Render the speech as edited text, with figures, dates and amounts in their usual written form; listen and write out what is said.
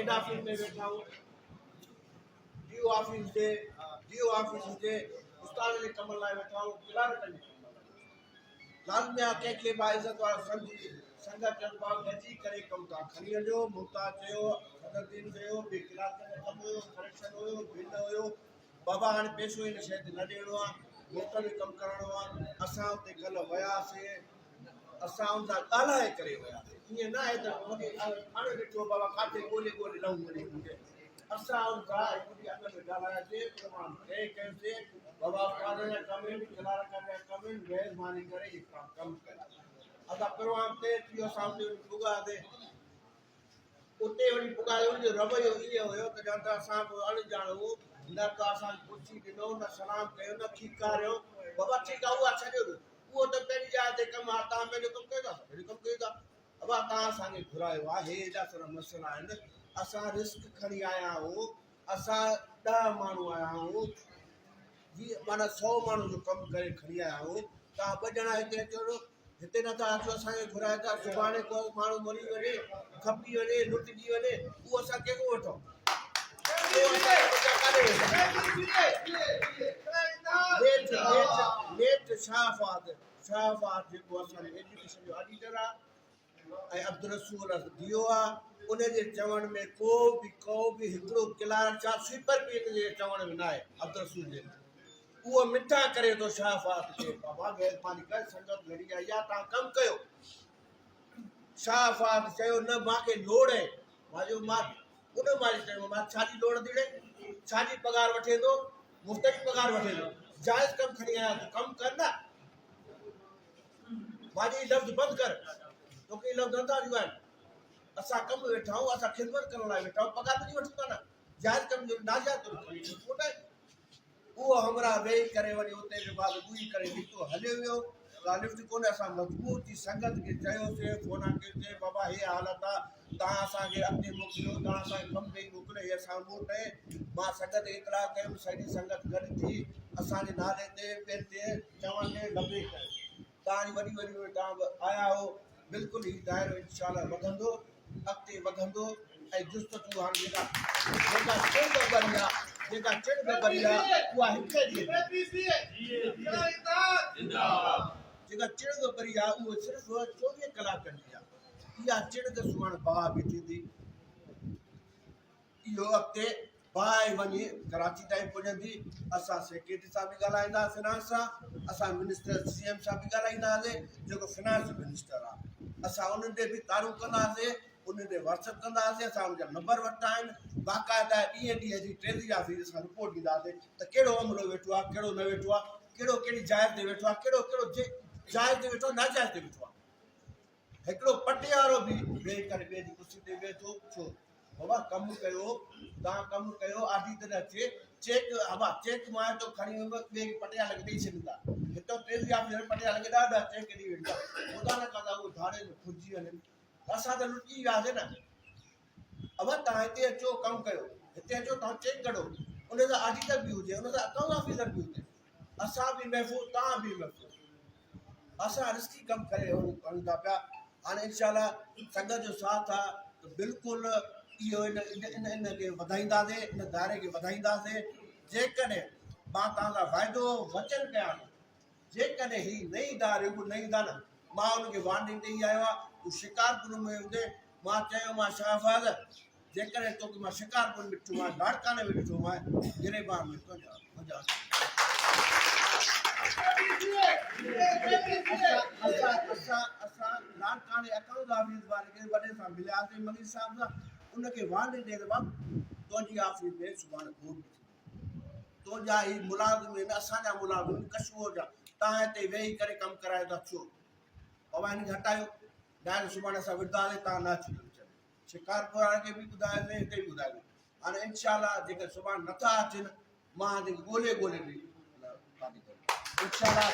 हेड office में बैठा हूँ deo office जे उस्ताद जे कम लाइ वेठा हूँ क्लार्कनि जे कम लाइ लाज़मी आहे कंहिंखे बि इज़त वारो संगत जज़्बा गॾिजी करे कमु था खणी वञो मुमताज़ चयो सदरुद्दीन चयो ॿिए क्लार्कनि जो कमु हुयो करेक्शन हुयो बिल हुयो बाबा हाणे पैसो हिन शइ ते न ॾियणो आहे मुख़्तलिफ़ कमु करिणो आहे असां उते कल्ह वियासीं असां उन सां ॻाल्हाए करे वियासीं ईअं न आहे त हाणे ॾिठो बाबा काथे ॻोल्हे लहूं वञी मुंहिंजे असां उन सां हिकु ॾींहुं अॻ में ॻाल्हायासीं तमामु तइ कयोसीं बाबा उस्ताद जा कम आहिनि क्लार्कनि जा कम आहिनि महिरबानी करे इहे कमु कयो असां प्रोग्राम ते थी असां उते पुॻासीं उते वञी पुॻायो उनजो रवैयो इहो हुयो त ॼण त असां बि अणॼाण हो न त असांखे पुछी ॾिनो न सलाम कयो न खीकारियो बाबा ठीकु आहे उहा छॾियो उहो त पंहिंजी जाइ ते कमु आहे तव्हां पंहिंजो कमु कयो था पंहिंजो कमु कयो था बाबा तव्हां असांखे घुरायो आहे हे एॾा सारा मसइला आहिनि असां रिस्क खणी आया आहियूं असां 10 माण्हू आया आहियूं जीअं माना 100 माण्हू जो कमु करे खणी आया आहियूं तव्हां 2 ॼणा हिते अचो हिते नथा अचो असांखे घुराए था सुभाणे को माण्हू मरी वञे खपी वञे लुटिजी वञे उहो असां कंहिंखो वठूं शाहफ़ात जेको असांजो एजुकेशन जो ऑडिटर आहे ऐं अब्दुल रसूल डीओ आहे उनजे चवण में को बि हिकिड़ो क्लार्क छा स्वीपर बि हिनजे चवण में न आहे अब्दुल रसूल जे उहो मिठा करे थो शाहफ़ात खे बाबा महिरबानी करे संगत घड़ी आई आहे तव्हां कमु कयो शाहफ़ात चयो न मूंखे लोड़ आहे मां उन मां चयो मां छाजी लोड़ थी ॾे छाजी पघार वठे थो मुफ़्त जी पघार वठे थो जाइज़ कमु खणी आया तूं कमु कर न भाॼी लफ़्ज़ बंदि कर तोखे लफ़्ज़ नथा ॾियूं आहिनि असां कमु वेठा आहियूं असां ख़िदमत करण लाइ वेठा आहियूं पघार तुंहिंजी वठूं था न जाइज़ कमु जो नाजाइज़ उहो हमरा वेही करे वरी उते बि बाद ॿुई करे निकितो हलियो वियो लिफ्ट कोन्हे असां मजबूर थी संगत खे चयोसीं फोन कयोसीं बाबा हे हालत आहे तव्हां असांखे अॻिते मोकिलियो तव्हां असांखे कमु ॾेई मोकिलियो हे असां वोट आहे मां संगत इतलाह कयुमि सॼी संगत गॾु थी असांजे नाले ते ॿियनि ते चवण ते लभे कयो तव्हांजी वॾी वॾी तव्हां आया हो बिल्कुलु हीउ दाइरो इंशाअल्लाह वधंदो अॻिते वधंदो ऐं जुस्तजू हाणे जेका चिड़ बबरी आहे उहा हिकु जेका चिड़ बबरी आहे उहा सिर्फ़ु 24 कलाकनि जी आहे इहा चिड़ त सुभाणे बाहि बीठी थी इहो अॻिते बाहि वञी कराची ताईं पुॼंदी असां सेक्रेटरी सां बि ॻाल्हाईंदासीं फिनांस सां असां मिनिस्टर CM सां बि ॻाल्हाईंदासीं जेको फिनांस मिनिस्टर आहे असां उन्हनि ते बि तारूं कंदासीं उन्हनि ते व्हाट्सअप कंदासीं असां उनजा नंबर वरिता आहिनि बाक़ाइदा ॾींहं जी ट्रेज़री ऑफिस असां रिपोर्ट ॾींदासीं त कहिड़ो अमलो वेठो आहे कहिड़ो न वेठो आहे कहिड़ो कहिड़ी जाइ ते वेठो आहे कहिड़ो जाइ ते वेठो आहे नाजाइज़ ते वेठो आहे हिकिड़ो पटे वारो बि वेही करे ॿिए जी कुर्सी ते वेठो छो बाबा कमु कयो तव्हां कमु कयो ऑडिटर अचे चेक मां तो खणी ॿिए पटियाल खे ॾेई छॾींदा हितां ट्रेज़री ऑफिसर पटियाल खे ॾाढा चेक ॾेई वेंदा ख़ुदा न कंदा उहो धाड़े में खुरिजी वञनि असां त लुटी वियासीं न अब तव्हां हिते अचो कमु कयो हिते अचो तव्हां चेक कढो उन सां ऑडिटर बि हुजे उन सां अकाउंट ऑफिसर बि हुजे असां बि महफ़ूज़ तव्हां बि महफ़ूज़ असां रिस्की कमु करे वञूं था पिया हाणे इंशाअल्लाह संगत जो साथ आहे त बिल्कुलु इहो इन खे वधाईंदासीं इन दायरे खे वधाईंदासीं जेकॾहिं मां तव्हां सां वाइदो वचन कयां थो जेकॾहिं हीअ नई दायरे न ईंदा न मां उनखे वार्निंग ॾेई आयो आहे तूं शिकारपुर में हुजे मां चयो मां शाहफ़ाज़ जेकॾहिं तोखे मां शिकारपुर में ॾिठो आहे लाड़काने में ॾिठो आहे गिरेबान में तुंहिंजा असां लाड़काने अकाउंट ऑफिस वारे खे वॾे सां मिलियासीं मलिक साहिब सां उनखे वार्निंग ॾे त बाबू तुंहिंजी ऑफिस में सुभाणे वोट तुंहिंजा ही मुलाज़िम आहिनि असांजा मुलाज़िम कशमोर जा तव्हां हिते वेही करे कमु करायो था छो बाबा हिनखे हटायो ॾाढो सुभाणे असां विधासीं तव्हां न अची शिकारपुर वारे खे बि ॿुधायोसीं हिते बि ॿुधायोसीं हाणे इंशाअल्लाह जेके सुभाणे नथा अचनि मां ॻोल्हे बि इंशाअल्लाह